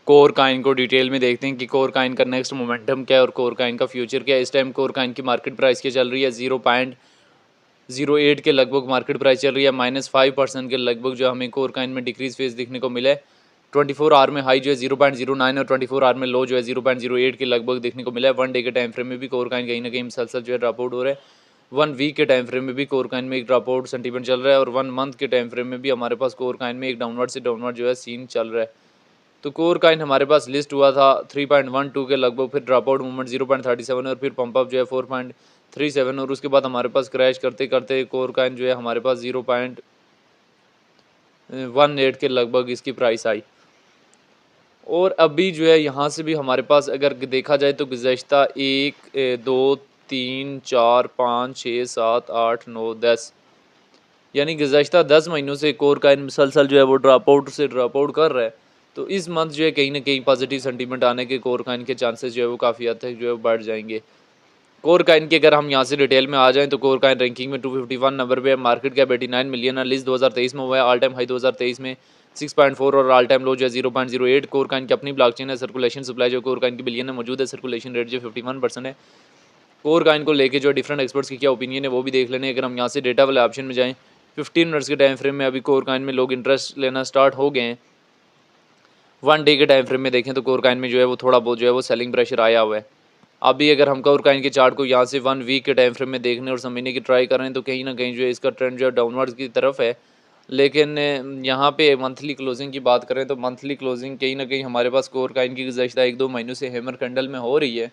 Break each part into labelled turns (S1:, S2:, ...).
S1: Core Kine को detail में देखते हैं कि कोर काइन का नेक्स्ट मोमेंटम क्या है और कोर काइन का फ्यूचर क्या है। इस टाइम कोर काइन की मार्केट प्राइस क्या चल रही है, 0.08 के लगभग मार्केट प्राइस चल रही है। -5% के लगभग जो हमें कोर काइन में डिक्रीज फेज दिखने को मिला है। 24 आवर में हाई जो है 0.09 और 24 आवर में लो जो है 0.08 के लगभग देखने को मिला है। 1 डे के टाइम फ्रेम में भी कोर काइन कहीं ना कहीं मसलसल जो है ड्रॉप आउट हो रहा है। 1 वीक के टाइम फ्रेम में भी कोर काइन में एक ड्रॉप आउट सेंटीमेंट चल रहा है और 1 मंथ के टाइम फ्रेम में भी हमारे पास कोर काइन में एक डाउनवर्ड से डाउनवर्ड जो है सीन चल रहा है। तो कोर काइन हमारे पास लिस्ट हुआ था 3.12 के लगभग, फिर ड्रॉप आउट मूवमेंट 0.37 और फिर पंप अप जो है 4.37 और उसके बाद हमारे पास क्रैश करते करते कोर काइन जो है हमारे पास 0.18 के लगभग इसकी प्राइस आई। और अभी जो है यहाँ से भी हमारे पास अगर देखा जाए तो गुज़श्ता 1 2 3 4 5 6 7 8 9 10 यानी गुज़श्ता 10 महीनों से कोर काइन मुसलसल जो है वो ड्रॉप आउट कर रहा है। तो इस मंथ जो है कहीं ना कहीं पॉजिटिव सेंटीमेंट आने के कोर काइन के चांसेस जो है वो काफ़ी हद तक जो है बढ़ जाएंगे। कोर काइन की अगर हम यहाँ से डिटेल में आ जाएं तो कोर काइन रैंकिंग में 251 नंबर पे है। मार्केट कैप 89 मिलियन है। लिस्ट 2023 में हुआ है। ऑल टाइम हाई 2023 में 6.4 और ऑल टाइम लो जो है 0.08। कोर काइन की अपनी ब्लॉकचेन है। सर्कुलेशन सप्लाई जो कोर काइन की बिलियन में मौजूद है। सर्कुलेशन रेट जो 51% है। कोर काइन को लेके जो डिफरेंट एक्सपर्ट्स की क्या ओपिनियन है वो भी देख लेने। अगर हम यहाँ से डेटा वाले ऑप्शन में जाएँ 15 मिनट्स के टाइम फ्रेम में अभी कोर काइन में लोग इंटरेस्ट लेना स्टार्ट हो गए हैं। 1 डे के टाइम फ्रेम में देखें तो कोर काइन में जो है वो थोड़ा बहुत जो है वो सेलिंग प्रेशर आया हुआ है। अभी अगर हम कोर काइन के चार्ट को यहाँ से 1 वीक के टाइम फ्रेम में देखने और समझने की ट्राई कर रहे हैं तो कहीं ना कहीं जो है इसका ट्रेंड जो है डाउनवर्ड्स की तरफ है। लेकिन यहाँ पे मंथली क्लोजिंग की बात करें तो मंथली क्लोजिंग कहीं ना कहीं हमारे पास कोर काइन की गुज़श्ता 1-2 महीनों से हैमर कैंडल में हो रही है।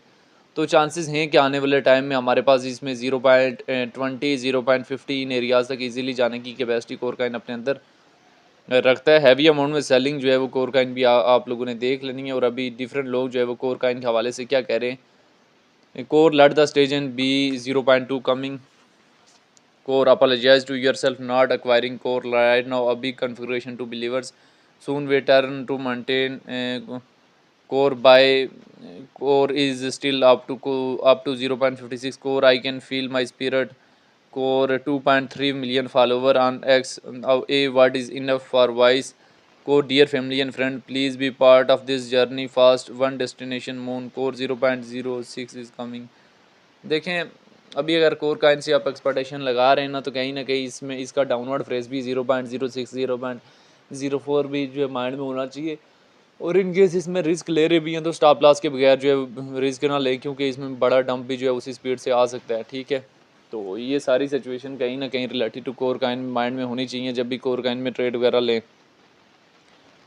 S1: तो चांसेस हैं कि आने वाले टाइम में हमारे पास इसमें 0.20 0.15 एरियाज़ तक इजीली जाने की कैपेसिटी कोर काइन अपने अंदर रखता है। हैवी अमाउंट में सेलिंग जो है वो कोर काइन भी आप लोगों ने देख लेनी है। और अभी डिफरेंट लोग जो है वो कोर काइन के हवाले से क्या कह रहे हैं। Core let the stage in be 0.2 coming. Core apologize to yourself not acquiring core right now. A big configuration to believers. Soon we turn to maintain core by core is still up to 0.56 core. I can feel my spirit. Core 2.3 million follower on X. A word is enough for voice. Core dear family and friend, please be part of this journey fast. One destination moon. Core 0.06 is coming. देखें अभी अगर core Kine से आप expectation लगा रहे हैं ना कहीं इसमें इसका डाउनवर्ड फ्रेस भी 0.06 0.04 भी जो है माइंड में होना चाहिए। और इन केस इसमें रिस्क ले रहे भी हैं तो स्टॉप लॉस के बगैर जो है रिस्क ना लें, क्योंकि इसमें बड़ा डंप भी जो है उसी स्पीड से आ सकता है। ठीक है, तो ये सारी सिचुएशन कहीं ना कहीं related to core kind mind में होनी चाहिए जब भी कोर काइन में ट्रेड वगैरह लें।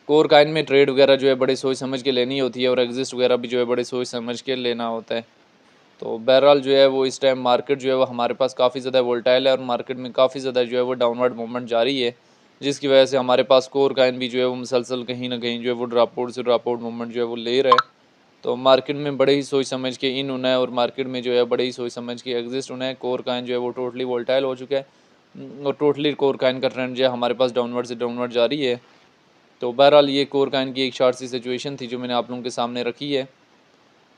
S1: कोर काइन में ट्रेड वगैरह जो है बड़े सोच समझ के लेनी होती है और एग्जिस्ट वगैरह भी जो है बड़े सोच समझ के लेना होता है। तो बहरहाल जो है वो इस टाइम मार्केट जो है वो हमारे पास काफ़ी ज़्यादा वोल्टाइल है और मार्केट में काफ़ी ज़्यादा जो है वो डाउनवर्ड मूवमेंट जारी है, जिसकी वजह से हमारे पास कोर काइन भी जो है वो मुसलसल कहीं ना कहीं जो है वो ड्रॉप आउट मूवमेंट जो है वो ले रहा है। तो मार्केट में बड़े ही सोच समझ के इन होना है और मार्केट में जो है बड़े ही सोच समझ के एग्जिस्ट होना है। कोर काइन जो है वो टोटली वोल्टाइल हो चुका है और टोटली कोर काइन का ट्रेंड जो है हमारे पास डाउनवर्ड से डाउनवर्ड जारी है। तो बहरहाल ये कोर काइन की एक शॉर्ट सी सिचुएशन थी जो मैंने आप लोगों के सामने रखी है।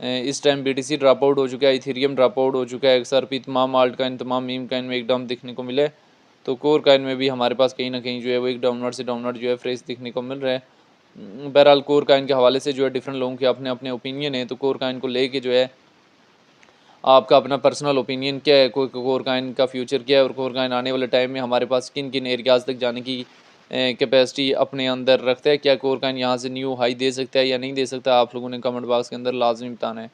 S1: इस टाइम BTC ड्रॉप आउट हो चुका है, इथेरियम ड्रॉप आउट हो चुका है, XRP तमाम आल्ट काइन तमाम मीम काइन में एक डाउन दिखने को मिले। तो कोर काइन में भी हमारे पास कहीं ना कहीं जो है वो एक डाउनवर्ड से डाउनवर्ड जो है फ्रेश दिखने को मिल रहा है। बहरहाल कोर काइन के हवाले से जो है डिफरेंट लोगों के अपने अपने ओपिनियन है। तो कोर काइन को लेके जो है आपका अपना पर्सनल ओपिनियन क्या है, कोई कोर काइन का फ्यूचर क्या है और कोर काइन आने वाले टाइम में हमारे पास किन किन एरियाज़ तक जाने की कैपेसिटी अपने अंदर रखता है। क्या कोर काइन यहाँ से न्यू हाई दे सकता है या नहीं दे सकता, आप लोगों ने कमेंट बॉक्स के अंदर लाजमी बताना है।